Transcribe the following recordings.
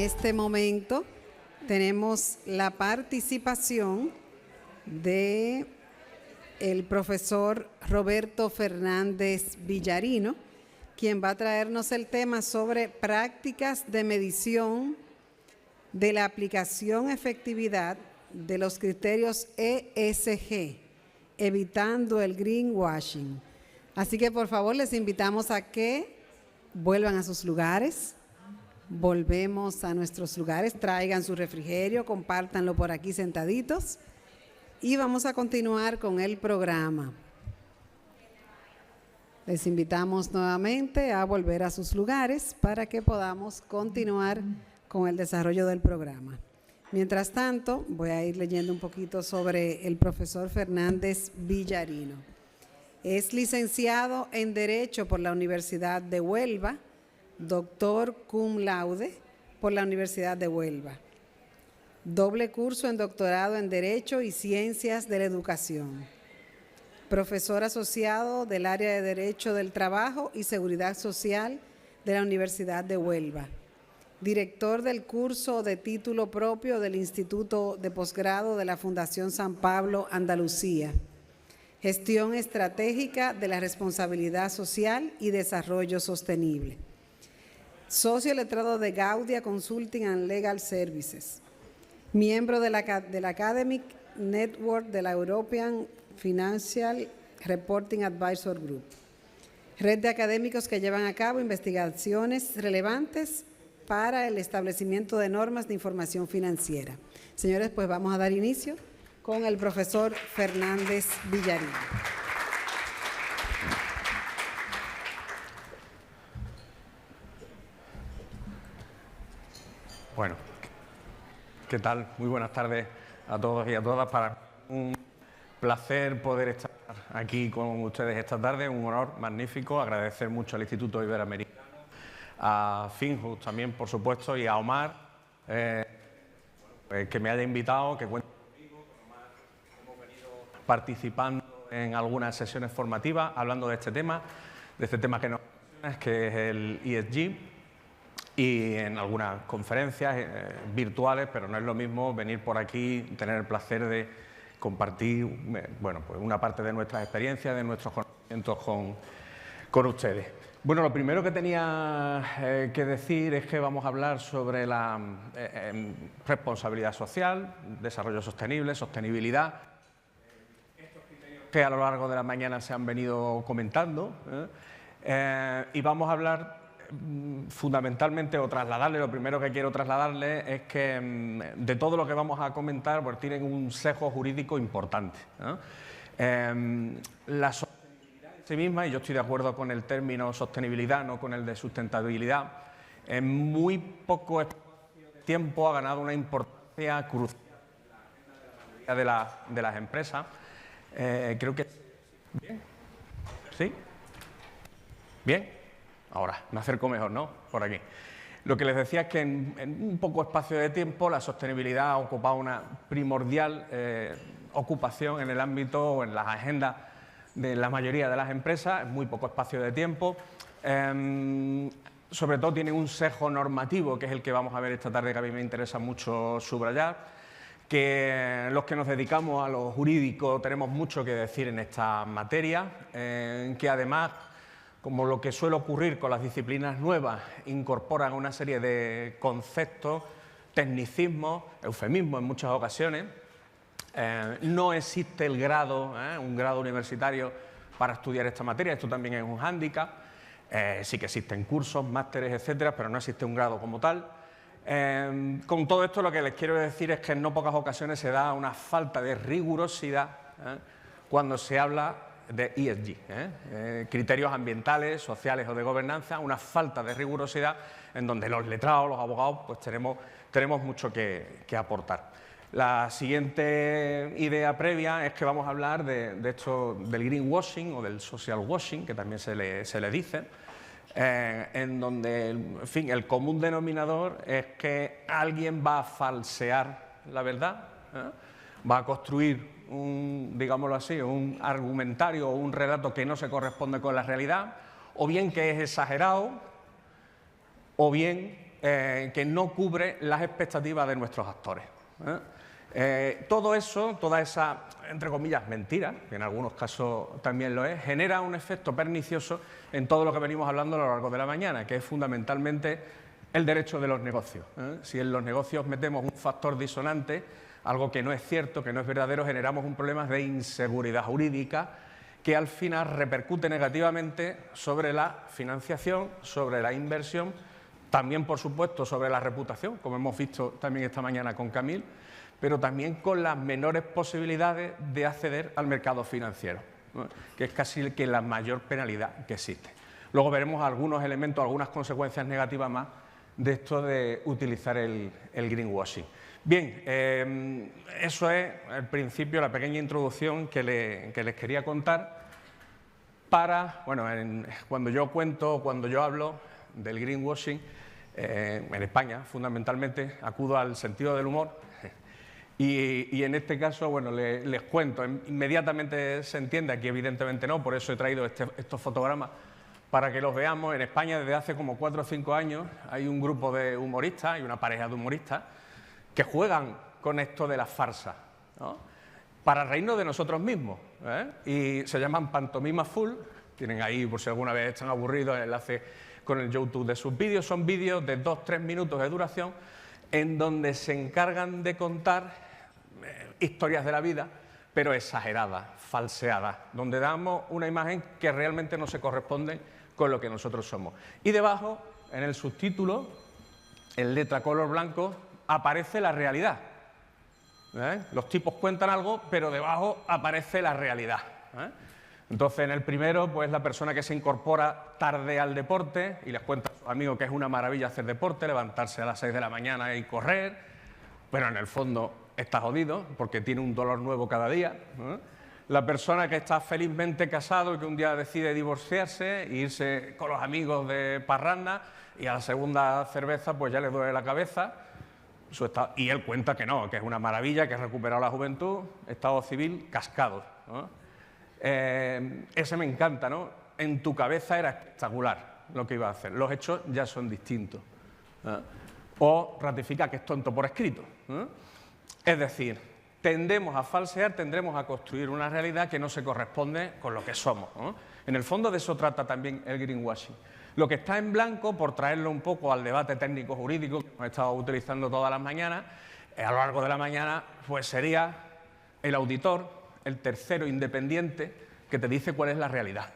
este momento tenemos la participación de el profesor Roberto Fernández Villarino, quien va a traernos el tema sobre prácticas de medición de la aplicación efectividad de los criterios ESG, evitando el greenwashing. Así que por favor les invitamos a que vuelvan a sus lugares. Volvemos a nuestros lugares, traigan su refrigerio, compártanlo por aquí sentaditos y vamos a continuar con el programa. Les invitamos nuevamente a volver a sus lugares para que podamos continuar con el desarrollo del programa. Mientras tanto, voy a ir leyendo un poquito sobre el profesor Fernández Villarino. Es licenciado en Derecho por la Universidad de Huelva, doctor cum laude por la Universidad de Huelva, doble curso en doctorado en Derecho y Ciencias de la Educación, profesor asociado del área de Derecho del Trabajo y Seguridad Social de la Universidad de Huelva, director del curso de título propio del Instituto de Posgrado de la Fundación San Pablo, Andalucía, gestión estratégica de la responsabilidad social y desarrollo sostenible. Socio letrado de Gaudia Consulting and Legal Services, miembro de la Academic Network de la European Financial Reporting Advisor Group, red de académicos que llevan a cabo investigaciones relevantes para el establecimiento de normas de información financiera. Señores, pues vamos a dar inicio con el profesor Fernández Villarino. Bueno, ¿qué tal? Muy buenas tardes a todos y a todas. Para un placer poder estar aquí con ustedes esta tarde, un honor magnífico. Agradecer mucho al Instituto Iberoamericano, a Finjus también, por supuesto, y a Omar, que me haya invitado, que cuente conmigo. Con Omar hemos venido participando en algunas sesiones formativas hablando de este tema que nos apasiona, que es el ESG. Y en algunas conferencias virtuales, pero no es lo mismo venir por aquí, tener el placer de compartir bueno, pues una parte de nuestras experiencias, de nuestros conocimientos con ustedes. Bueno, lo primero que tenía que decir es que vamos a hablar sobre la responsabilidad social, desarrollo sostenible, sostenibilidad, estos criterios que a lo largo de la mañana se han venido comentando, y vamos a hablar fundamentalmente, o trasladarle, lo primero que quiero trasladarle es que de todo lo que vamos a comentar pues tienen un sesgo jurídico importante, ¿no? La sostenibilidad en sí misma, y yo estoy de acuerdo con el término sostenibilidad, no con el de sustentabilidad, en muy poco tiempo ha ganado una importancia crucial en la agenda de las empresas. Creo que... ¿Bien? ¿Sí? ¿Bien? Ahora, me acerco mejor, ¿no? Por aquí. Lo que les decía es que en un poco espacio de tiempo la sostenibilidad ha ocupado una primordial ocupación en el ámbito o en las agendas de la mayoría de las empresas, en muy poco espacio de tiempo. Sobre todo tiene un sesgo normativo, que es el que vamos a ver esta tarde, que a mí me interesa mucho subrayar, que los que nos dedicamos a lo jurídico tenemos mucho que decir en esta materia, que además, como lo que suele ocurrir con las disciplinas nuevas, incorporan una serie de conceptos, tecnicismos, eufemismos en muchas ocasiones. No existe el grado, un grado universitario para estudiar esta materia, esto también es un hándicap. Sí que existen cursos, másteres, etcétera, pero no existe un grado como tal. Con todo esto lo que les quiero decir es que en no pocas ocasiones se da una falta de rigurosidad cuando se habla de ESG, criterios ambientales, sociales o de gobernanza, una falta de rigurosidad en donde los letrados, los abogados, pues tenemos mucho que aportar. La siguiente idea previa es que vamos a hablar de esto, del greenwashing o del social washing, que también se le dice, en donde, en fin, el común denominador es que alguien va a falsear la verdad, va a construir digámoslo así, un argumentario o un relato que no se corresponde con la realidad, o bien que es exagerado, o bien que no cubre las expectativas de nuestros actores. Todo eso, toda esa, entre comillas, mentira, que en algunos casos también lo es, genera un efecto pernicioso en todo lo que venimos hablando a lo largo de la mañana, que es fundamentalmente el derecho de los negocios. Si en los negocios metemos un factor disonante, algo que no es cierto, que no es verdadero, generamos un problema de inseguridad jurídica que al final repercute negativamente sobre la financiación, sobre la inversión, también, por supuesto, sobre la reputación, como hemos visto también esta mañana con Camil, pero también con las menores posibilidades de acceder al mercado financiero, ¿no? Que es casi la mayor penalidad que existe. Luego veremos algunos elementos, algunas consecuencias negativas más de esto de utilizar el greenwashing. Bien, eso es el principio, la pequeña introducción que les quería contar para, bueno, cuando yo hablo del greenwashing, en España, fundamentalmente, acudo al sentido del humor y en este caso, bueno, les cuento. Inmediatamente se entiende, aquí evidentemente no, por eso he traído estos fotogramas para que los veamos. En España, desde hace como 4 o 5 años, hay un grupo de humoristas, hay una pareja de humoristas que juegan con esto de la farsa, ¿no? Para reírnos de nosotros mismos, y se llaman Pantomima Full. Tienen ahí, por si alguna vez están aburridos, el enlace con el YouTube de sus vídeos. Son vídeos de 2-3 minutos de duración en donde se encargan de contar historias de la vida, pero exageradas, falseadas, donde damos una imagen que realmente no se corresponde con lo que nosotros somos. Y debajo, en el subtítulo, en letra color blanco, aparece la realidad. Los tipos cuentan algo, pero debajo aparece la realidad. Entonces, en el primero, pues la persona que se incorpora tarde al deporte y les cuenta a sus amigos que es una maravilla hacer deporte, levantarse a las 6 de la mañana y correr, pero en el fondo está jodido porque tiene un dolor nuevo cada día. La persona que está felizmente casado y que un día decide divorciarse e irse con los amigos de parranda y a la segunda cerveza pues ya le duele la cabeza. Y él cuenta que no, que es una maravilla, que ha recuperado la juventud, estado civil cascado, ¿no? Ese me encanta, ¿no? En tu cabeza era espectacular lo que iba a hacer, los hechos ya son distintos, ¿no? O ratifica que es tonto por escrito, ¿no? Es decir, tendemos a falsear, tendremos a construir una realidad que no se corresponde con lo que somos, ¿no? En el fondo de eso trata también el greenwashing. Lo que está en blanco, por traerlo un poco al debate técnico-jurídico que hemos estado utilizando todas las mañanas, a lo largo de la mañana, pues sería el auditor, el tercero independiente, que te dice cuál es la realidad.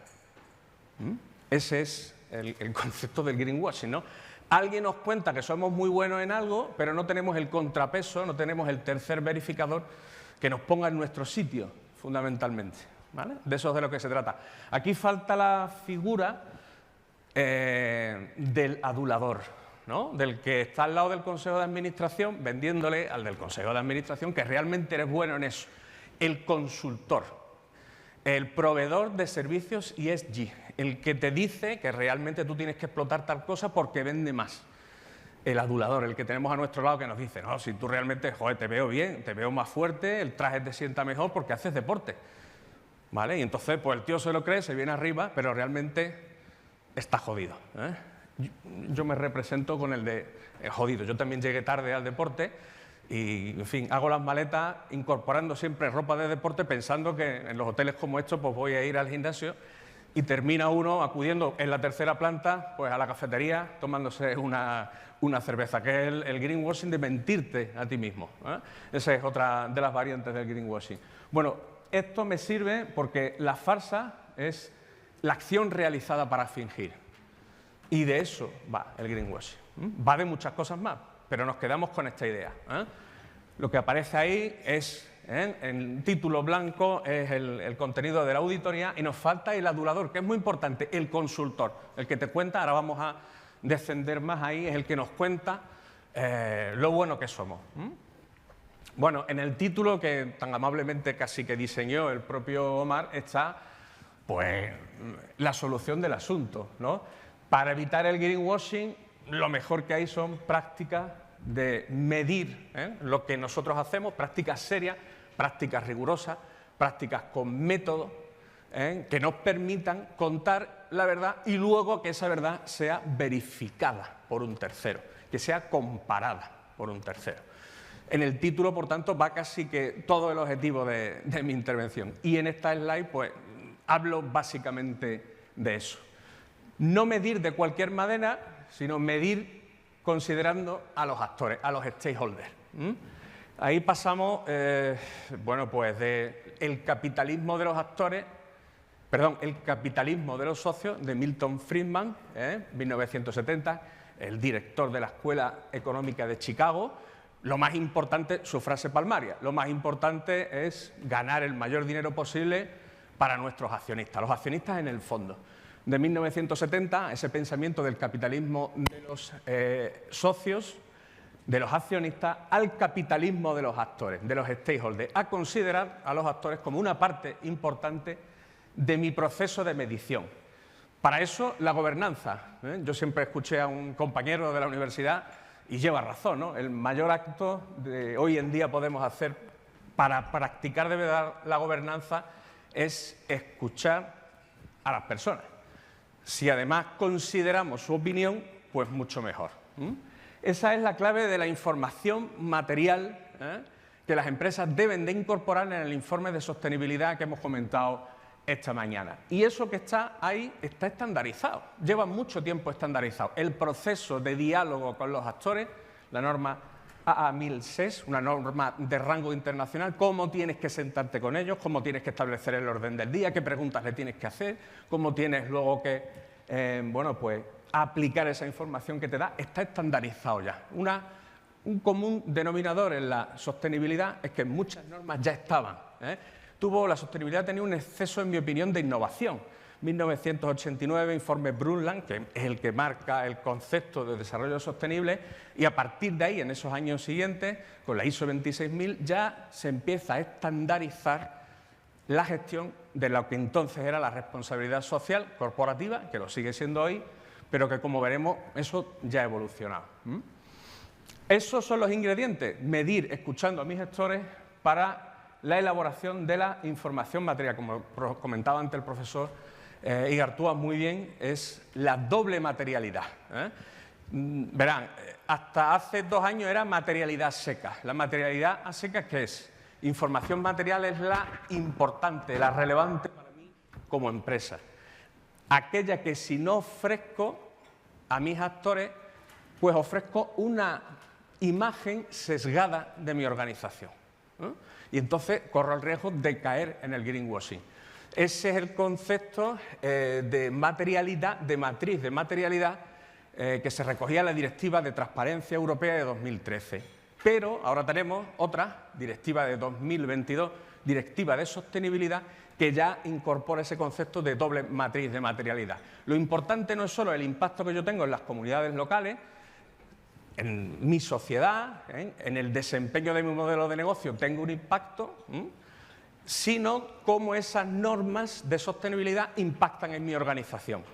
Ese es el concepto del greenwashing, ¿no? Alguien nos cuenta que somos muy buenos en algo, pero no tenemos el contrapeso, no tenemos el tercer verificador que nos ponga en nuestro sitio, fundamentalmente, ¿vale? De eso es de lo que se trata. Aquí falta la figura del adulador, ¿no? Del que está al lado del Consejo de Administración vendiéndole al del Consejo de Administración que realmente eres bueno en eso. El consultor, el proveedor de servicios ESG, el que te dice que realmente tú tienes que explotar tal cosa porque vende más. El adulador, el que tenemos a nuestro lado que nos dice, no, si tú realmente, joder, te veo bien, te veo más fuerte, el traje te sienta mejor porque haces deporte, ¿vale? Y entonces, pues el tío se lo cree, se viene arriba, pero realmente está jodido, Yo me represento con el de jodido. Yo también llegué tarde al deporte y, en fin, hago las maletas incorporando siempre ropa de deporte pensando que en los hoteles como estos pues voy a ir al gimnasio y termina uno acudiendo en la tercera planta pues a la cafetería tomándose una cerveza, que es el greenwashing de mentirte a ti mismo, Esa es otra de las variantes del greenwashing. Bueno, esto me sirve porque la farsa es la acción realizada para fingir. Y de eso va el greenwashing. Va de muchas cosas más, pero nos quedamos con esta idea. Lo que aparece ahí es, en título blanco, es el contenido de la auditoría y nos falta el adulador, que es muy importante, el consultor, el que te cuenta, ahora vamos a descender más ahí, es el que nos cuenta lo bueno que somos. Bueno, en el título que tan amablemente casi que diseñó el propio Omar está pues la solución del asunto, ¿no? Para evitar el greenwashing, lo mejor que hay son prácticas de medir lo que nosotros hacemos, prácticas serias, prácticas rigurosas, prácticas con método, que nos permitan contar la verdad y luego que esa verdad sea verificada por un tercero. que sea comparada por un tercero. En el título, por tanto, va casi que todo el objetivo de mi intervención. Y en esta slide, pues, hablo básicamente de eso. No medir de cualquier manera, sino medir considerando a los actores, a los stakeholders. Ahí pasamos, bueno, pues del capitalismo de los actores, perdón, el capitalismo de los socios de Milton Friedman, 1970, el director de la Escuela Económica de Chicago. Lo más importante, su frase palmaria, lo más importante es ganar el mayor dinero posible para nuestros accionistas, los accionistas en el fondo. De 1970, ese pensamiento del capitalismo de los socios, de los accionistas, al capitalismo de los actores, de los stakeholders, a considerar a los actores como una parte importante de mi proceso de medición. Para eso, la gobernanza. Yo siempre escuché a un compañero de la universidad, y lleva razón, ¿no? El mayor acto que hoy en día podemos hacer para practicar de verdad la gobernanza es escuchar a las personas. Si además consideramos su opinión, pues mucho mejor. Esa es la clave de la información material que las empresas deben de incorporar en el informe de sostenibilidad que hemos comentado esta mañana. Y eso que está ahí está estandarizado, lleva mucho tiempo estandarizado. El proceso de diálogo con los actores, la norma AA1006, una norma de rango internacional, cómo tienes que sentarte con ellos, cómo tienes que establecer el orden del día, qué preguntas le tienes que hacer, cómo tienes luego que, bueno, pues aplicar esa información que te da, está estandarizado ya. Un común denominador en la sostenibilidad es que muchas normas ya estaban. La sostenibilidad tenía un exceso, en mi opinión, de innovación. 1989, informe Brundtland, que es el que marca el concepto de desarrollo sostenible, y a partir de ahí, en esos años siguientes, con la ISO 26000, ya se empieza a estandarizar la gestión de lo que entonces era la responsabilidad social corporativa, que lo sigue siendo hoy, pero que, como veremos, eso ya ha evolucionado. Esos son los ingredientes: medir, escuchando a mis gestores, para la elaboración de la información material. Como comentaba antes el profesor Igartúa muy bien, es la doble materialidad. Verán, hasta hace 2 años era materialidad seca. La materialidad a seca, ¿qué es? Información material es la importante, la relevante para mí como empresa. Aquella que, si no ofrezco a mis actores, pues ofrezco una imagen sesgada de mi organización. Y entonces corro el riesgo de caer en el greenwashing. Ese es el concepto de materialidad, de matriz de materialidad, que se recogía en la Directiva de Transparencia Europea de 2013. Pero ahora tenemos otra directiva de 2022, Directiva de Sostenibilidad, que ya incorpora ese concepto de doble matriz de materialidad. Lo importante no es solo el impacto que yo tengo en las comunidades locales, en mi sociedad, en el desempeño de mi modelo de negocio tengo un impacto, sino cómo esas normas de sostenibilidad impactan en mi organización.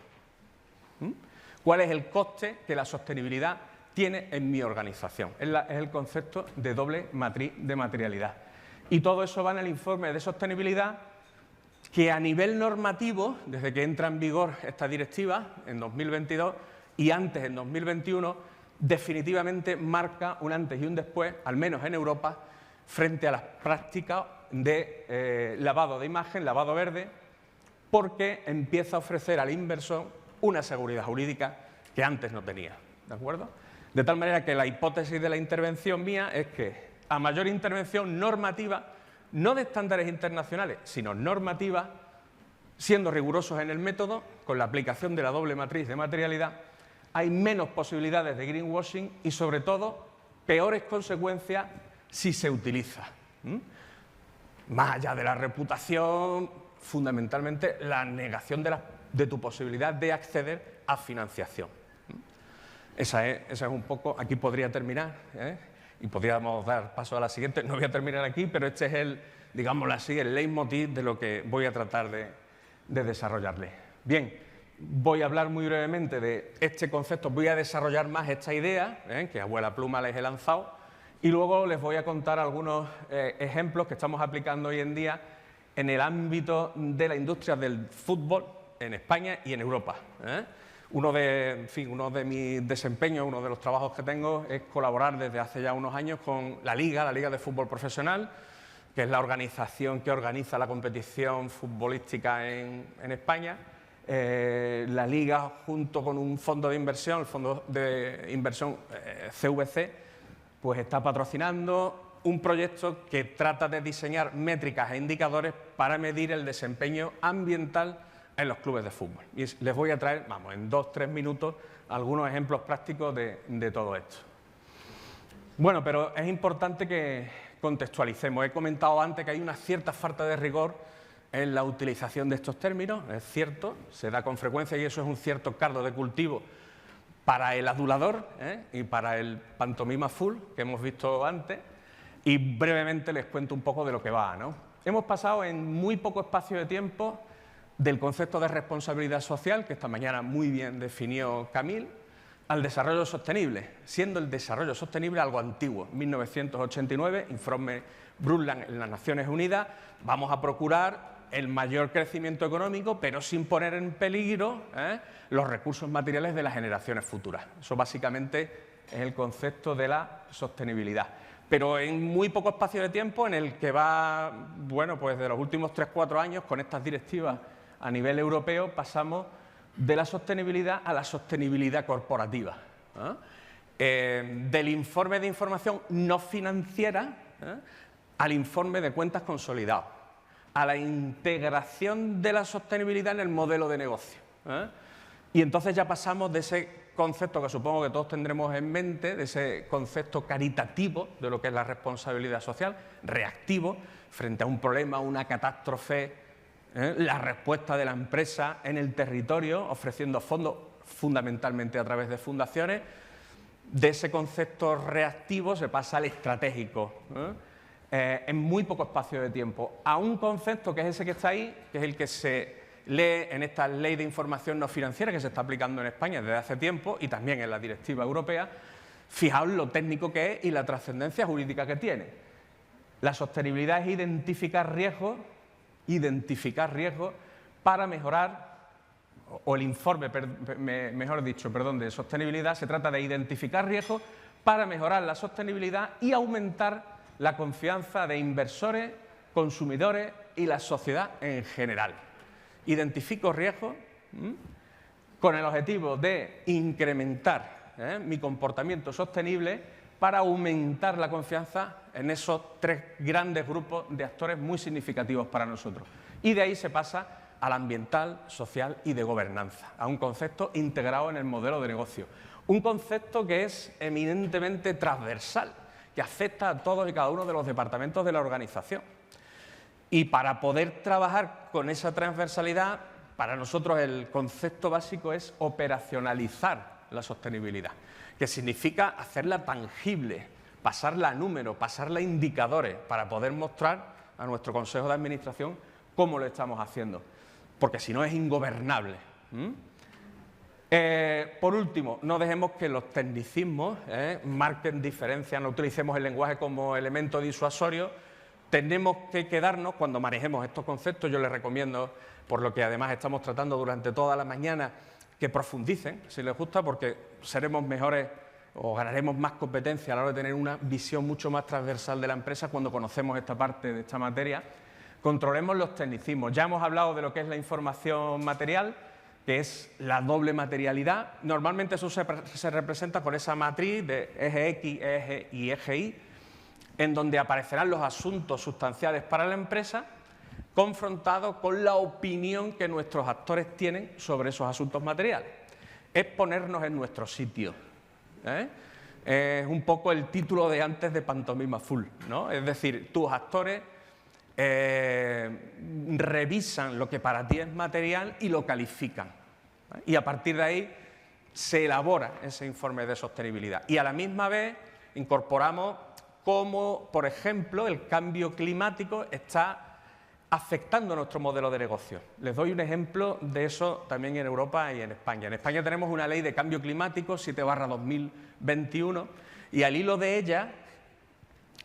¿Cuál es el coste que la sostenibilidad tiene en mi organización? Es el concepto de doble matriz de materialidad. Y todo eso va en el informe de sostenibilidad, que a nivel normativo, desde que entra en vigor esta directiva en 2022 y antes en 2021, definitivamente marca un antes y un después, al menos en Europa, frente a las prácticas de lavado de imagen, lavado verde, porque empieza a ofrecer al inversor una seguridad jurídica que antes no tenía. ¿De acuerdo? De tal manera que la hipótesis de la intervención mía es que a mayor intervención normativa, no de estándares internacionales, sino normativa, siendo rigurosos en el método, con la aplicación de la doble matriz de materialidad, hay menos posibilidades de greenwashing y, sobre todo, peores consecuencias si se utiliza. Más allá de la reputación, fundamentalmente la negación de tu posibilidad de acceder a financiación. Esa es un poco, aquí podría terminar, y podríamos dar paso a la siguiente. No voy a terminar aquí, pero este es el, digámoslo así, el leitmotiv de lo que voy a tratar de desarrollarle. Bien. Voy a hablar muy brevemente de este concepto, voy a desarrollar más esta idea, que a vuela pluma les he lanzado, y luego les voy a contar algunos ejemplos que estamos aplicando hoy en día en el ámbito de la industria del fútbol en España y en Europa. uno de mis desempeños, uno de los trabajos que tengo es colaborar desde hace ya unos años con la Liga de Fútbol Profesional, que es la organización que organiza la competición futbolística en España. La Liga, junto con un fondo de inversión, el fondo de inversión CVC, pues está patrocinando un proyecto que trata de diseñar métricas e indicadores para medir el desempeño ambiental en los clubes de fútbol. Y les voy a traer, vamos, en 2-3 minutos, algunos ejemplos prácticos de todo esto. Bueno, pero es importante que contextualicemos. He comentado antes que hay una cierta falta de rigor en la utilización de estos términos, es cierto, se da con frecuencia y eso es un cierto caldo de cultivo para el adulador y para el pantomima full que hemos visto antes, y brevemente les cuento un poco de lo que va, ¿no? Hemos pasado en muy poco espacio de tiempo del concepto de responsabilidad social, que esta mañana muy bien definió Camil, al desarrollo sostenible, siendo el desarrollo sostenible algo antiguo. 1989, informe Brundtland en las Naciones Unidas, vamos a procurar el mayor crecimiento económico, pero sin poner en peligro los recursos materiales de las generaciones futuras. Eso básicamente es el concepto de la sostenibilidad. Pero en muy poco espacio de tiempo, en el que va, bueno, pues de los últimos 3-4 años, con estas directivas a nivel europeo, pasamos de la sostenibilidad a la sostenibilidad corporativa. Del informe de información no financiera al informe de cuentas consolidados, a la integración de la sostenibilidad en el modelo de negocio. Y entonces ya pasamos de ese concepto que supongo que todos tendremos en mente, de ese concepto caritativo de lo que es la responsabilidad social, reactivo, frente a un problema, una catástrofe, la respuesta de la empresa en el territorio, ofreciendo fondos fundamentalmente a través de fundaciones. De ese concepto reactivo se pasa al estratégico, en muy poco espacio de tiempo, a un concepto que es ese que está ahí, que es el que se lee en esta Ley de Información No Financiera que se está aplicando en España desde hace tiempo y también en la Directiva Europea. Fijaos lo técnico que es y la trascendencia jurídica que tiene. La sostenibilidad es identificar riesgos para mejorar, o el informe, mejor dicho, perdón, de sostenibilidad, se trata de identificar riesgos para mejorar la sostenibilidad y aumentar la confianza de inversores, consumidores y la sociedad en general. Identifico riesgos con el objetivo de incrementar mi comportamiento sostenible para aumentar la confianza en esos 3 grandes grupos de actores muy significativos para nosotros. Y de ahí se pasa al ambiental, social y de gobernanza, a un concepto integrado en el modelo de negocio. Un concepto que es eminentemente transversal, que afecta a todos y cada uno de los departamentos de la organización. Y para poder trabajar con esa transversalidad, para nosotros el concepto básico es operacionalizar la sostenibilidad, que significa hacerla tangible, pasarla a números, pasarla a indicadores, para poder mostrar a nuestro Consejo de Administración cómo lo estamos haciendo, porque si no es ingobernable. Por último, no dejemos que los tecnicismos marquen diferencia, no utilicemos el lenguaje como elemento disuasorio. Tenemos que quedarnos, cuando manejemos estos conceptos, yo les recomiendo, por lo que además estamos tratando durante toda la mañana, que profundicen, si les gusta, porque seremos mejores o ganaremos más competencia a la hora de tener una visión mucho más transversal de la empresa cuando conocemos esta parte de esta materia. Controlemos los tecnicismos. Ya hemos hablado de lo que es la información material, que es la doble materialidad. Normalmente eso se representa con esa matriz de eje X, eje y eje Y, en donde aparecerán los asuntos sustanciales para la empresa, confrontados con la opinión que nuestros actores tienen sobre esos asuntos materiales. Es ponernos en nuestro sitio. Es un poco el título de antes de Pantomima Full, ¿no? Es decir, tus actores revisan lo que para ti es material y lo califican. Y a partir de ahí se elabora ese informe de sostenibilidad. Y a la misma vez incorporamos cómo, por ejemplo, el cambio climático está afectando nuestro modelo de negocio. Les doy un ejemplo de eso también en Europa y en España. En España tenemos una ley de cambio climático, 7/2021, y al hilo de ella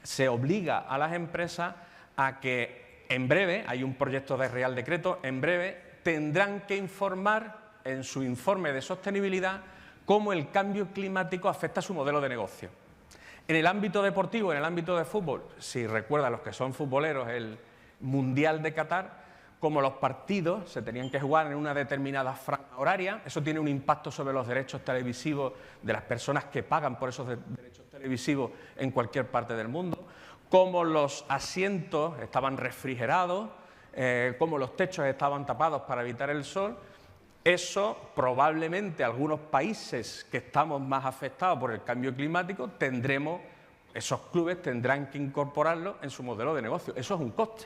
se obliga a las empresas a que en breve, hay un proyecto de Real Decreto, en breve tendrán que informar en su informe de sostenibilidad cómo el cambio climático afecta a su modelo de negocio. En el ámbito deportivo, en el ámbito de fútbol, si recuerdan los que son futboleros, el Mundial de Qatar, como los partidos se tenían que jugar en una determinada franja horaria, eso tiene un impacto sobre los derechos televisivos de las personas que pagan por esos derechos televisivos en cualquier parte del mundo, como los asientos estaban refrigerados, como los techos estaban tapados para evitar el sol. Eso probablemente algunos países que estamos más afectados por el cambio climático esos clubes tendrán que incorporarlo en su modelo de negocio. Eso es un coste.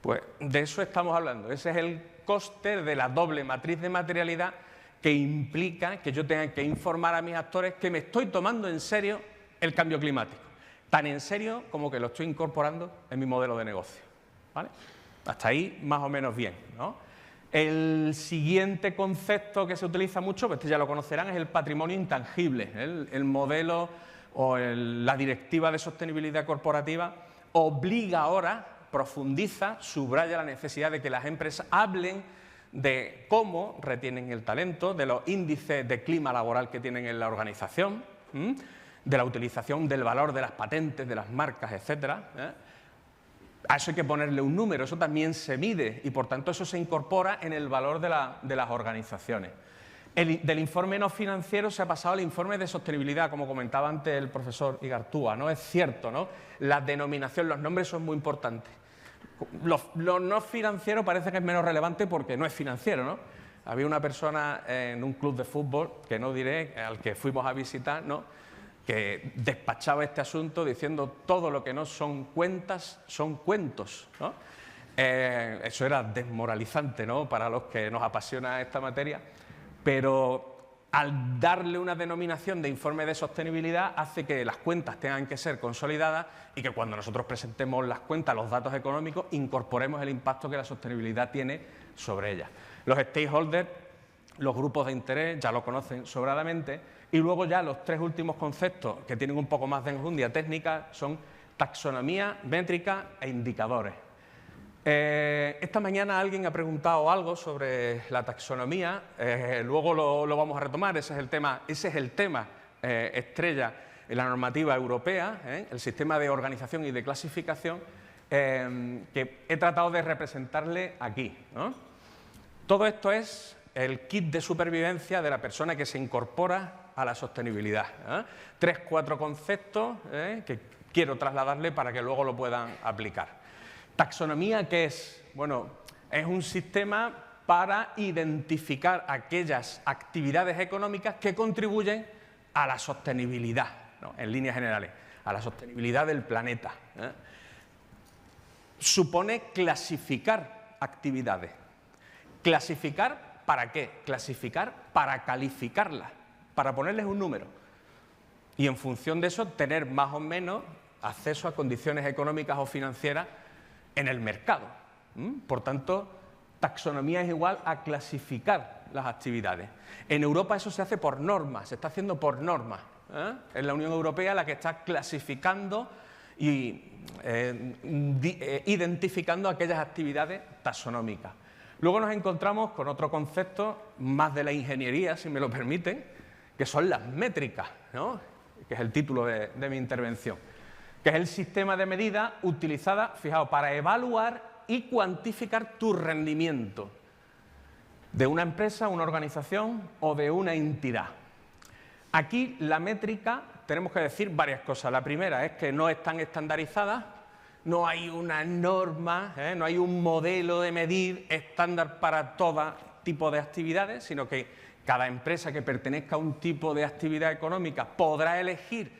Pues de eso estamos hablando. Ese es el coste de la doble matriz de materialidad que implica que yo tenga que informar a mis actores que me estoy tomando en serio el cambio climático. Tan en serio como que lo estoy incorporando en mi modelo de negocio. ¿Vale? Hasta ahí más o menos bien, ¿no? El siguiente concepto que se utiliza mucho, pues ya lo conocerán, es el patrimonio intangible. El modelo o la directiva de sostenibilidad corporativa obliga ahora, profundiza, subraya la necesidad de que las empresas hablen de cómo retienen el talento, de los índices de clima laboral que tienen en la organización, de la utilización del valor de las patentes, de las marcas, etcétera. A eso hay que ponerle un número, eso también se mide y por tanto eso se incorpora en el valor de las organizaciones. Del informe no financiero se ha pasado al informe de sostenibilidad, como comentaba antes el profesor Igartúa, ¿no? Es cierto, ¿no? La denominación, los nombres son muy importantes. Lo no financiero parece que es menos relevante porque no es financiero, ¿no? Había una persona en un club de fútbol, que no diré, al que fuimos a visitar, ¿no?, que despachaba este asunto diciendo todo lo que no son cuentas son cuentos, ¿no? Eso era desmoralizante, ¿no?, para los que nos apasiona esta materia, pero al darle una denominación de informe de sostenibilidad hace que las cuentas tengan que ser consolidadas y que cuando nosotros presentemos las cuentas, los datos económicos, incorporemos el impacto que la sostenibilidad tiene sobre ellas. Los stakeholders, los grupos de interés, ya lo conocen sobradamente. Y luego ya los tres últimos conceptos que tienen un poco más de enjundia técnica son taxonomía, métrica e indicadores. Esta mañana alguien ha preguntado algo sobre la taxonomía, luego lo vamos a retomar, ese es el tema estrella en la normativa europea, el sistema de organización y de clasificación, que he tratado de representarle aquí, ¿no? Todo esto es el kit de supervivencia de la persona que se incorpora a la sostenibilidad. 3-4 conceptos que quiero trasladarle para que luego lo puedan aplicar. Taxonomía, ¿qué es? Bueno, es un sistema para identificar aquellas actividades económicas que contribuyen a la sostenibilidad, ¿no?, en líneas generales, a la sostenibilidad del planeta. Supone clasificar actividades. ¿Clasificar para qué? Clasificar para calificarlas, para ponerles un número y en función de eso tener más o menos acceso a condiciones económicas o financieras en el mercado. Por tanto, taxonomía es igual a clasificar las actividades. En Europa eso se hace por normas, se está haciendo por normas. Es la Unión Europea la que está clasificando y identificando aquellas actividades taxonómicas. Luego nos encontramos con otro concepto más de la ingeniería, si me lo permiten, que son las métricas, ¿no?, que es el título de mi intervención, que es el sistema de medida utilizada, fijaos, para evaluar y cuantificar tu rendimiento de una empresa, una organización o de una entidad. Aquí la métrica, tenemos que decir varias cosas. La primera es que no están estandarizadas, no hay una norma, no hay un modelo de medir estándar para todo tipo de actividades, sino que cada empresa que pertenezca a un tipo de actividad económica podrá elegir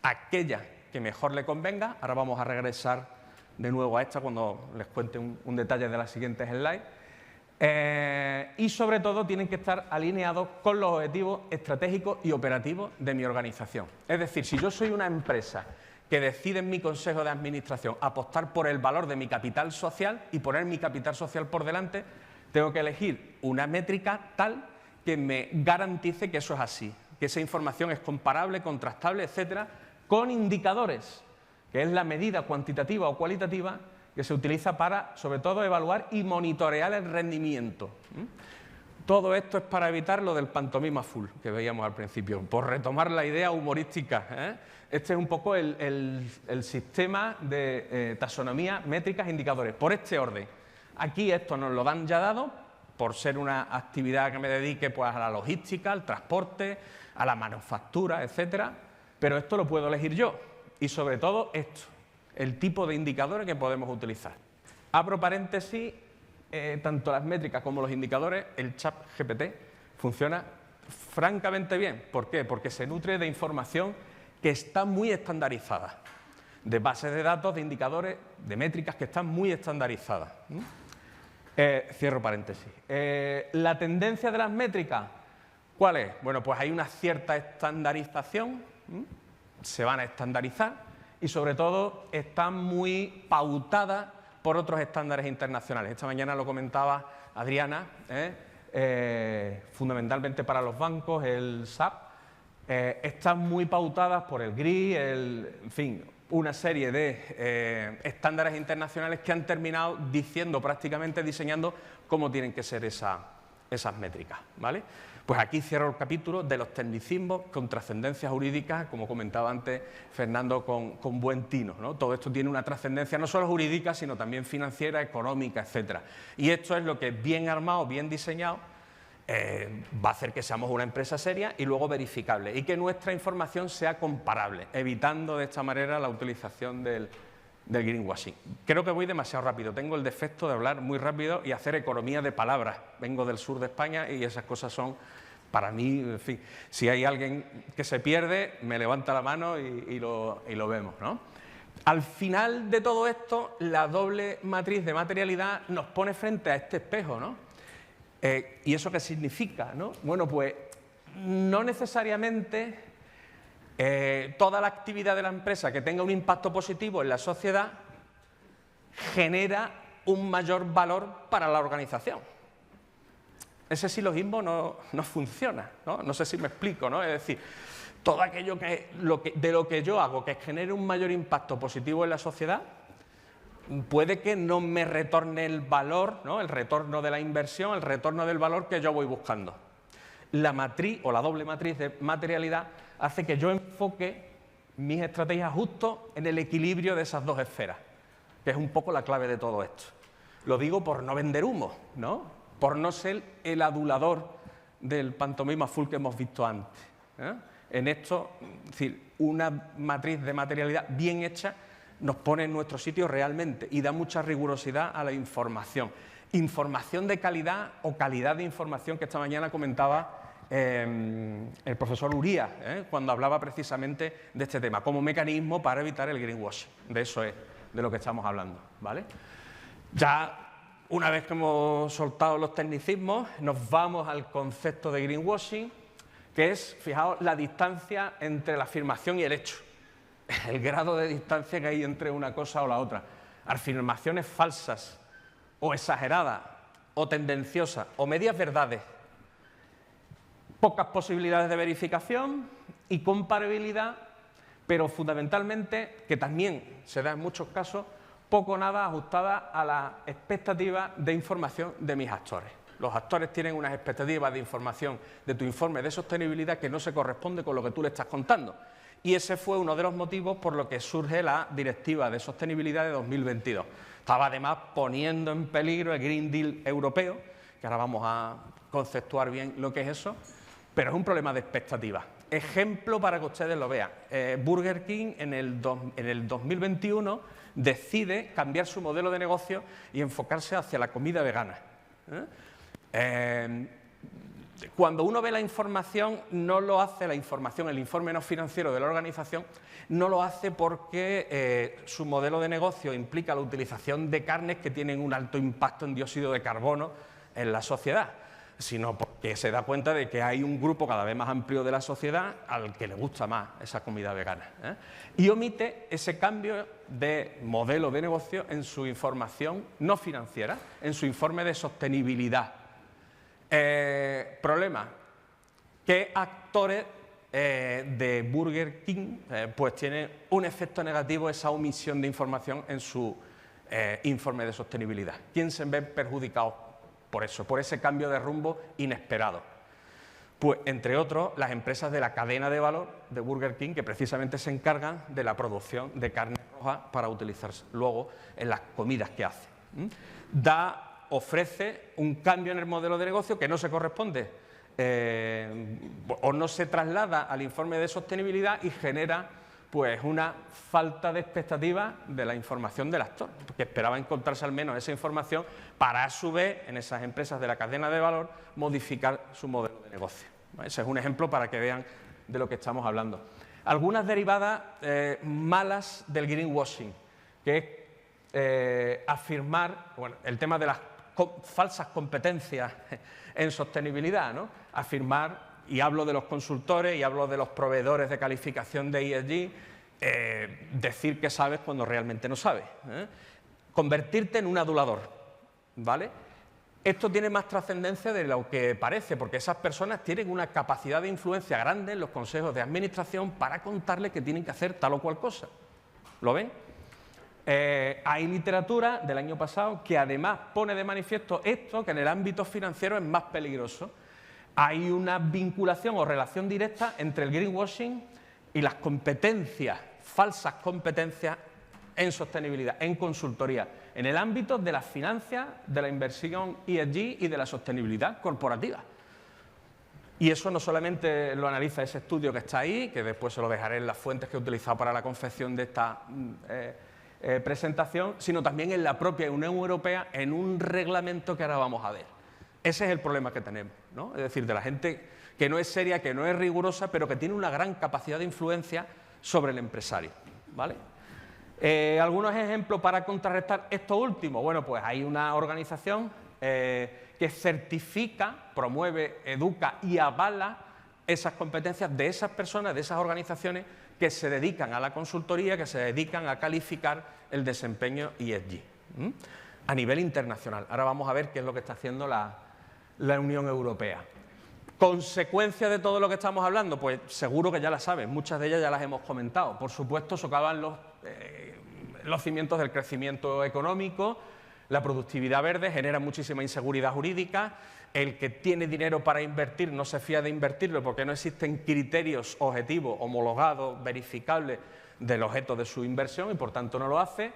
aquella que mejor le convenga. Ahora vamos a regresar de nuevo a esta cuando les cuente un detalle de las siguientes slides. Y sobre todo tienen que estar alineados con los objetivos estratégicos y operativos de mi organización. Es decir, si yo soy una empresa que decide en mi consejo de administración apostar por el valor de mi capital social y poner mi capital social por delante, tengo que elegir una métrica tal que me garantice que eso es así, que esa información es comparable, contrastable, etcétera, con indicadores, que es la medida cuantitativa o cualitativa que se utiliza para, sobre todo, evaluar y monitorear el rendimiento. Todo esto es para evitar lo del pantomima full que veíamos al principio, por retomar la idea humorística, ¿eh? Este es un poco el sistema de taxonomía, métricas e indicadores, por este orden. Aquí esto nos lo dan ya dado, por ser una actividad que me dedique pues, a la logística, al transporte, a la manufactura, etcétera, pero esto lo puedo elegir yo. Y sobre todo esto, el tipo de indicadores que podemos utilizar. Abro paréntesis, tanto las métricas como los indicadores, el ChatGPT funciona francamente bien. ¿Por qué? Porque se nutre de información que está muy estandarizada, de bases de datos, de indicadores, de métricas que están muy estandarizadas. Cierro paréntesis. La tendencia de las métricas, ¿cuál es? Bueno, pues hay una cierta estandarización, se van a estandarizar y sobre todo están muy pautadas por otros estándares internacionales. Esta mañana lo comentaba Adriana, fundamentalmente para los bancos, el SAP, están muy pautadas por el GRI, en fin, una serie de estándares internacionales que han terminado diciendo, prácticamente diseñando cómo tienen que ser esas métricas, ¿vale? Pues aquí cierro el capítulo de los tecnicismos con trascendencias jurídicas, como comentaba antes Fernando, con buen tino, ¿no? Todo esto tiene una trascendencia no solo jurídica, sino también financiera, económica, etcétera. Y esto es lo que bien armado, bien diseñado, va a hacer que seamos una empresa seria y luego verificable y que nuestra información sea comparable, evitando de esta manera la utilización del greenwashing. Creo que voy demasiado rápido, tengo el defecto de hablar muy rápido y hacer economía de palabras. Vengo del sur de España y esas cosas son, para mí, en fin, si hay alguien que se pierde, me levanta la mano y lo vemos, ¿no? Al final de todo esto, la doble matriz de materialidad nos pone frente a este espejo, ¿no? ¿Y eso qué significa, no? Bueno, pues no necesariamente toda la actividad de la empresa que tenga un impacto positivo en la sociedad genera un mayor valor para la organización. Ese silogismo no funciona, ¿no? No sé si me explico, ¿no? Es decir, todo aquello de lo que yo hago que genere un mayor impacto positivo en la sociedad, puede que no me retorne el valor, ¿no? El retorno de la inversión, el retorno del valor que yo voy buscando. La matriz o la doble matriz de materialidad hace que yo enfoque mis estrategias justo en el equilibrio de esas dos esferas, que es un poco la clave de todo esto. Lo digo por no vender humo, ¿no? Por no ser el adulador del pantomima full que hemos visto antes, ¿eh? En esto, es decir, una matriz de materialidad bien hecha nos pone en nuestro sitio realmente y da mucha rigurosidad a la información. Información de calidad o calidad de información que esta mañana comentaba el profesor Uría, cuando hablaba precisamente de este tema, como mecanismo para evitar el greenwashing. De eso es de lo que estamos hablando, ¿vale? Ya una vez que hemos soltado los tecnicismos, nos vamos al concepto de greenwashing, que es, fijaos, la distancia entre la afirmación y el hecho. El grado de distancia que hay entre una cosa o la otra. Afirmaciones falsas o exageradas o tendenciosas o medias verdades. Pocas posibilidades de verificación y comparabilidad, pero fundamentalmente, que también se da en muchos casos, poco o nada ajustada a las expectativas de información de mis actores. Los actores tienen unas expectativas de información de tu informe de sostenibilidad que no se corresponde con lo que tú le estás contando. Y ese fue uno de los motivos por los que surge la Directiva de Sostenibilidad de 2022. Estaba además poniendo en peligro el Green Deal europeo, que ahora vamos a conceptuar bien lo que es eso, pero es un problema de expectativas. Ejemplo para que ustedes lo vean. Burger King en el 2021 decide cambiar su modelo de negocio y enfocarse hacia la comida vegana. Cuando uno ve la información, no lo hace la información, el informe no financiero de la organización, no lo hace porque su modelo de negocio implica la utilización de carnes que tienen un alto impacto en dióxido de carbono en la sociedad, sino porque se da cuenta de que hay un grupo cada vez más amplio de la sociedad al que le gusta más esa comida vegana, y omite ese cambio de modelo de negocio en su información no financiera, en su informe de sostenibilidad. Problema, ¿qué actores de Burger King pues tienen un efecto negativo esa omisión de información en su informe de sostenibilidad? ¿Quién se ve perjudicado por eso, por ese cambio de rumbo inesperado. Pues, entre otros, las empresas de la cadena de valor de Burger King, que precisamente se encargan de la producción de carne roja para utilizarse luego en las comidas que hace. Ofrece un cambio en el modelo de negocio que no se corresponde o no se traslada al informe de sostenibilidad y genera pues una falta de expectativa de la información del actor, porque esperaba encontrarse al menos esa información para a su vez en esas empresas de la cadena de valor modificar su modelo de negocio. Ese es un ejemplo para que vean de lo que estamos hablando. Algunas derivadas malas del greenwashing, que es afirmar, bueno, el tema de las falsas competencias en sostenibilidad, ¿no? Afirmar, y hablo de los consultores y hablo de los proveedores de calificación de ESG, decir que sabes cuando realmente no sabes, convertirte en un adulador, ¿vale? Esto tiene más trascendencia de lo que parece, porque esas personas tienen una capacidad de influencia grande en los consejos de administración para contarles que tienen que hacer tal o cual cosa. ¿Lo ven? Hay literatura del año pasado que además pone de manifiesto esto, que en el ámbito financiero es más peligroso. Hay una vinculación o relación directa entre el greenwashing y las competencias, falsas competencias en sostenibilidad, en consultoría, en el ámbito de las finanzas, de la inversión ESG y de la sostenibilidad corporativa. Y eso no solamente lo analiza ese estudio que está ahí, que después se lo dejaré en las fuentes que he utilizado para la confección de esta presentación, sino también en la propia Unión Europea, en un reglamento que ahora vamos a ver. Ese es el problema que tenemos, ¿no? Es decir, de la gente que no es seria, que no es rigurosa, pero que tiene una gran capacidad de influencia sobre el empresario, ¿vale? Algunos ejemplos para contrarrestar esto último. Bueno, pues hay una organización que certifica, promueve, educa y avala esas competencias de esas personas, de esas organizaciones que se dedican a la consultoría, que se dedican a calificar el desempeño ESG a nivel internacional. Ahora vamos a ver qué es lo que está haciendo la Unión Europea. ¿Consecuencia de todo lo que estamos hablando? Pues seguro que ya la saben, muchas de ellas ya las hemos comentado. Por supuesto, socavan los cimientos del crecimiento económico, la productividad verde, genera muchísima inseguridad jurídica, el que tiene dinero para invertir no se fía de invertirlo porque no existen criterios objetivos, homologados, verificables del objeto de su inversión y por tanto no lo hace,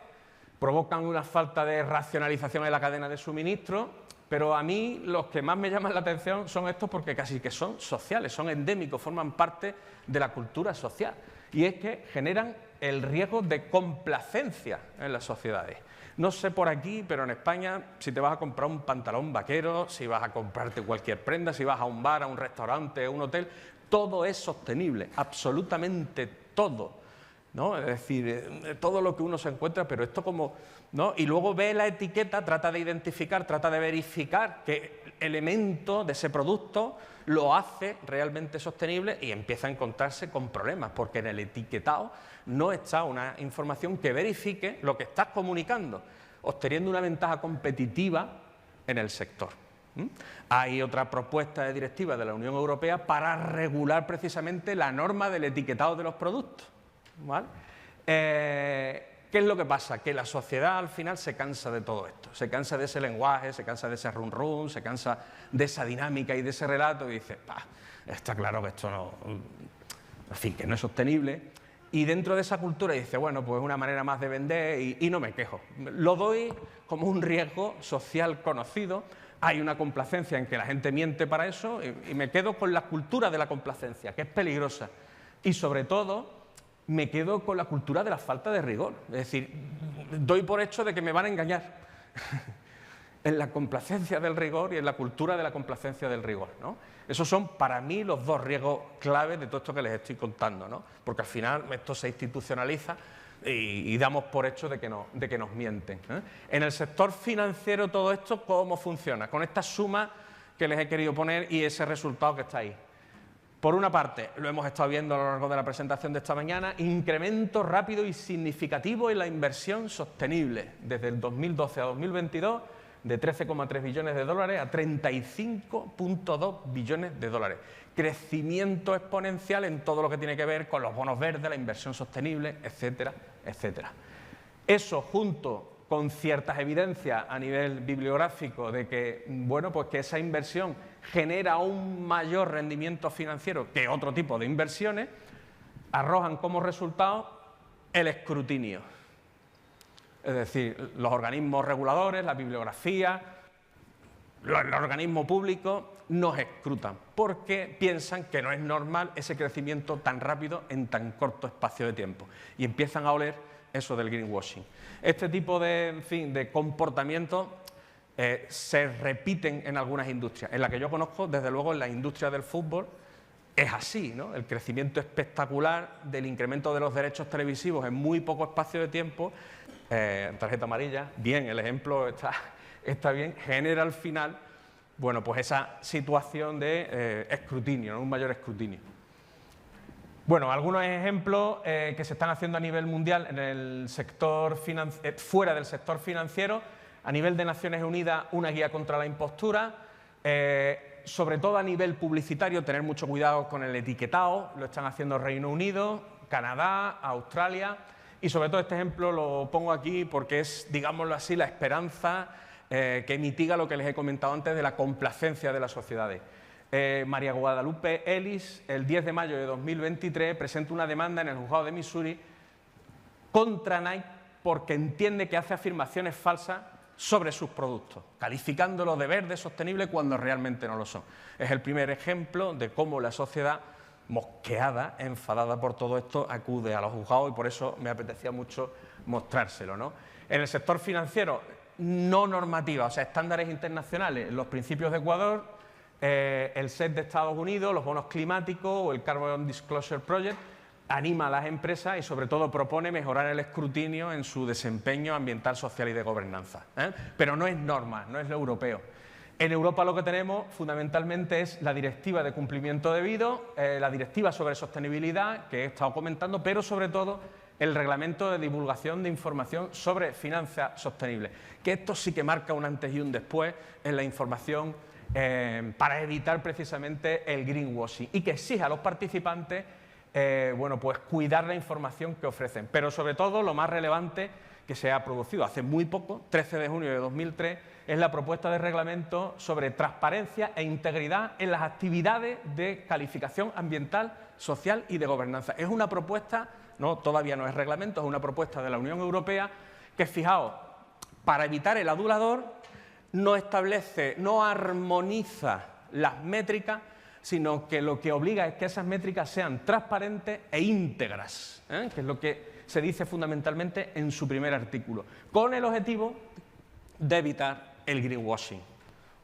provocan una falta de racionalización en la cadena de suministro, pero a mí los que más me llaman la atención son estos porque casi que son sociales, son endémicos, forman parte de la cultura social y es que generan el riesgo de complacencia en las sociedades. No sé por aquí, pero en España, si te vas a comprar un pantalón vaquero, si vas a comprarte cualquier prenda, si vas a un bar, a un restaurante, a un hotel, todo es sostenible, absolutamente todo, ¿no? Es decir, todo lo que uno se encuentra, pero esto como, ¿no? Y luego ve la etiqueta, trata de identificar, trata de verificar qué elemento de ese producto lo hace realmente sostenible y empieza a encontrarse con problemas, porque en el etiquetado no está una información que verifique lo que estás comunicando, obteniendo una ventaja competitiva en el sector. Hay otra propuesta de directiva de la Unión Europea para regular precisamente la norma del etiquetado de los productos, ¿vale? ¿Qué es lo que pasa? Que la sociedad al final se cansa de todo esto, se cansa de ese lenguaje, se cansa de ese run run, se cansa de esa dinámica y de ese relato y dice, está claro que esto no, en fin, que no es sostenible. Y dentro de esa cultura dice, bueno, pues una manera más de vender y no me quejo. Lo doy como un riesgo social conocido, hay una complacencia en que la gente miente para eso y me quedo con la cultura de la complacencia, que es peligrosa. Y sobre todo, me quedo con la cultura de la falta de rigor. Es decir, doy por hecho de que me van a engañar en la complacencia del rigor y en la cultura de la complacencia del rigor, ¿no? Esos son para mí los dos riesgos claves de todo esto que les estoy contando, ¿no? Porque al final esto se institucionaliza y damos por hecho de que nos mienten, ¿eh? En el sector financiero todo esto, ¿cómo funciona? Con esta suma que les he querido poner y ese resultado que está ahí. Por una parte, lo hemos estado viendo a lo largo de la presentación de esta mañana, incremento rápido y significativo en la inversión sostenible desde el 2012 a 2022, de 13,3 billones de dólares a 35,2 billones de dólares. Crecimiento exponencial en todo lo que tiene que ver con los bonos verdes, la inversión sostenible, etcétera, etcétera. Eso junto con ciertas evidencias a nivel bibliográfico de que, bueno, pues que esa inversión genera un mayor rendimiento financiero que otro tipo de inversiones, arrojan como resultado el escrutinio. Es decir, los organismos reguladores, la bibliografía, el organismo público nos escrutan porque piensan que no es normal ese crecimiento tan rápido en tan corto espacio de tiempo y empiezan a oler eso del greenwashing. Este tipo de, en fin, de comportamientos se repiten en algunas industrias. En la que yo conozco, desde luego, en la industria del fútbol, es así, ¿no? El crecimiento espectacular del incremento de los derechos televisivos en muy poco espacio de tiempo, tarjeta amarilla, bien, el ejemplo está bien, genera al final, bueno, pues esa situación de escrutinio, ¿no? Un mayor escrutinio. Bueno, algunos ejemplos que se están haciendo a nivel mundial en el sector fuera del sector financiero, a nivel de Naciones Unidas, una guía contra la impostura, sobre todo a nivel publicitario, tener mucho cuidado con el etiquetado, lo están haciendo Reino Unido, Canadá, Australia, y sobre todo este ejemplo lo pongo aquí porque es, digámoslo así, la esperanza que mitiga lo que les he comentado antes de la complacencia de las sociedades. María Guadalupe Ellis, el 10 de mayo de 2023, presenta una demanda en el juzgado de Missouri contra Nike porque entiende que hace afirmaciones falsas sobre sus productos, calificándolos de verde sostenible cuando realmente no lo son. Es el primer ejemplo de cómo la sociedad, mosqueada, enfadada por todo esto, acude a los juzgados y por eso me apetecía mucho mostrárselo, ¿no? En el sector financiero, no normativa, o sea, estándares internacionales, los principios de Ecuador, el SET de Estados Unidos, los bonos climáticos o el Carbon Disclosure Project, anima a las empresas y sobre todo propone mejorar el escrutinio en su desempeño ambiental, social y de gobernanza, ¿eh? Pero no es norma, no es lo europeo. En Europa lo que tenemos fundamentalmente es la Directiva de Cumplimiento Debido, la Directiva sobre Sostenibilidad, que he estado comentando, pero sobre todo el Reglamento de Divulgación de Información sobre Finanzas Sostenibles, que esto sí que marca un antes y un después en la información para evitar precisamente el greenwashing y que exige a los participantes bueno, pues cuidar la información que ofrecen. Pero sobre todo lo más relevante que se ha producido hace muy poco, 13 de junio de 2003, es la propuesta de reglamento sobre transparencia e integridad en las actividades de calificación ambiental, social y de gobernanza. Es una propuesta, todavía no es reglamento, es una propuesta de la Unión Europea que, fijaos, para evitar el adulador, no establece, no armoniza las métricas, sino que lo que obliga es que esas métricas sean transparentes e íntegras, que es lo que se dice fundamentalmente en su primer artículo, con el objetivo de evitar el greenwashing,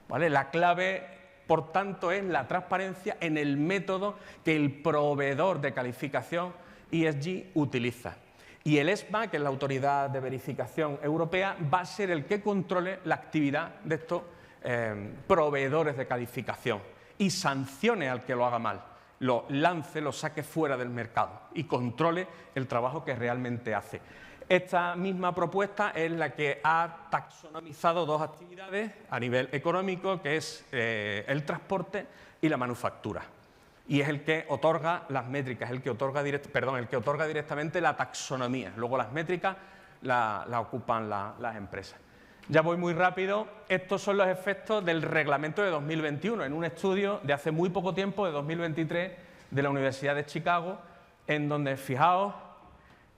¿vale? La clave, por tanto, es la transparencia en el método que el proveedor de calificación ESG utiliza. Y el ESMA, que es la Autoridad de Verificación Europea, va a ser el que controle la actividad de estos proveedores de calificación y sancione al que lo haga mal, lo lance, lo saque fuera del mercado y controle el trabajo que realmente hace. Esta misma propuesta es la que ha taxonomizado dos actividades a nivel económico, que es el transporte y la manufactura. Y es el que otorga las métricas, el que otorga directamente la taxonomía. Luego las métricas la ocupan las empresas. Ya voy muy rápido. Estos son los efectos del reglamento de 2021, en un estudio de hace muy poco tiempo, de 2023, de la Universidad de Chicago, en donde, fijaos,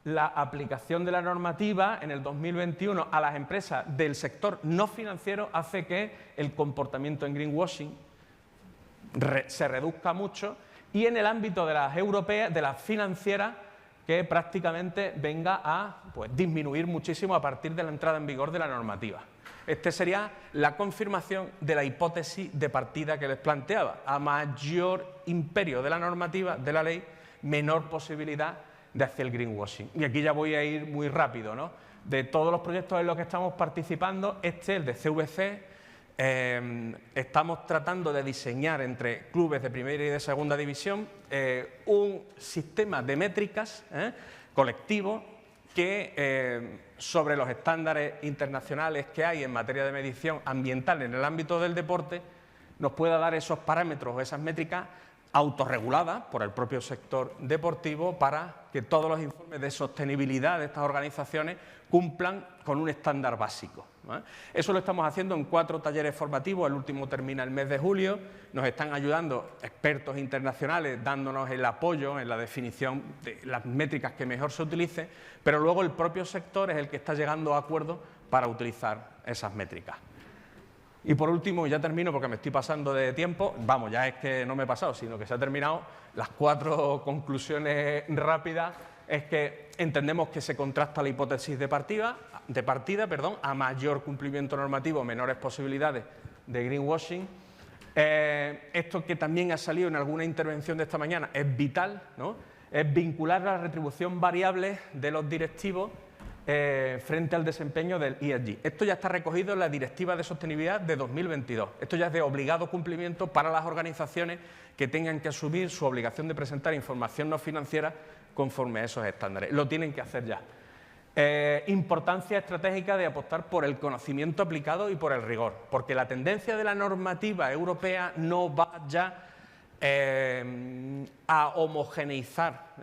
la aplicación de la normativa en el 2021 a las empresas del sector no financiero hace que el comportamiento en greenwashing se reduzca mucho y en el ámbito de las europeas, de las financieras, que prácticamente venga a disminuir muchísimo a partir de la entrada en vigor de la normativa. Esta sería la confirmación de la hipótesis de partida que les planteaba. A mayor imperio de la normativa, de la ley, menor posibilidad de hacer el greenwashing. Y aquí ya voy a ir muy rápido, ¿no? De todos los proyectos en los que estamos participando, el de CVC, estamos tratando de diseñar entre clubes de primera y de segunda división un sistema de métricas colectivo que sobre los estándares internacionales que hay en materia de medición ambiental en el ámbito del deporte nos pueda dar esos parámetros o esas métricas autorreguladas por el propio sector deportivo para que todos los informes de sostenibilidad de estas organizaciones cumplan con un estándar básico, ¿vale? Eso lo estamos haciendo en 4 talleres formativos, el último termina el mes de julio, nos están ayudando expertos internacionales dándonos el apoyo en la definición de las métricas que mejor se utilicen, pero luego el propio sector es el que está llegando a acuerdos para utilizar esas métricas. Y por último, ya termino porque me estoy pasando de tiempo, vamos, ya es que no me he pasado, sino que se ha terminado, las 4 conclusiones rápidas es que entendemos que se contrasta la hipótesis de partida, a mayor cumplimiento normativo, menores posibilidades de greenwashing. Esto que también ha salido en alguna intervención de esta mañana es vital, ¿no? Es vincular la retribución variable de los directivos frente al desempeño del ESG. Esto ya está recogido en la Directiva de Sostenibilidad de 2022. Esto ya es de obligado cumplimiento para las organizaciones que tengan que asumir su obligación de presentar información no financiera conforme a esos estándares. Lo tienen que hacer ya. Importancia estratégica de apostar por el conocimiento aplicado y por el rigor, porque la tendencia de la normativa europea no va ya a homogeneizar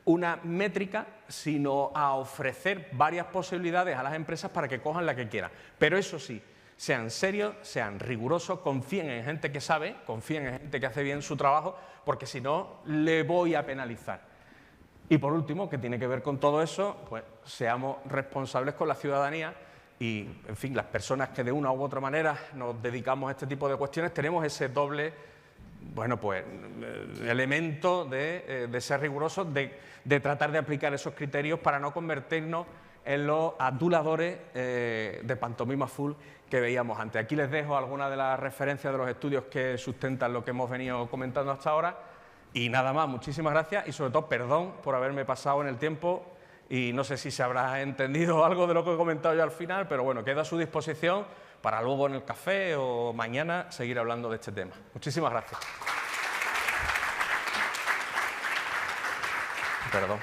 una métrica, sino a ofrecer varias posibilidades a las empresas para que cojan la que quieran. Pero eso sí, sean serios, sean rigurosos, confíen en gente que sabe, confíen en gente que hace bien su trabajo, porque si no, le voy a penalizar. Y por último, que tiene que ver con todo eso, pues seamos responsables con la ciudadanía y, en fin, las personas que de una u otra manera nos dedicamos a este tipo de cuestiones, tenemos ese doble, bueno, pues, elemento de ser rigurosos, de tratar de aplicar esos criterios para no convertirnos en los aduladores de pantomima full que veíamos antes. Aquí les dejo algunas de las referencias de los estudios que sustentan lo que hemos venido comentando hasta ahora. Y nada más, muchísimas gracias y sobre todo perdón por haberme pasado en el tiempo y no sé si se habrá entendido algo de lo que he comentado yo al final, pero bueno, queda a su disposición para luego en el café o mañana seguir hablando de este tema. Muchísimas gracias. Perdón.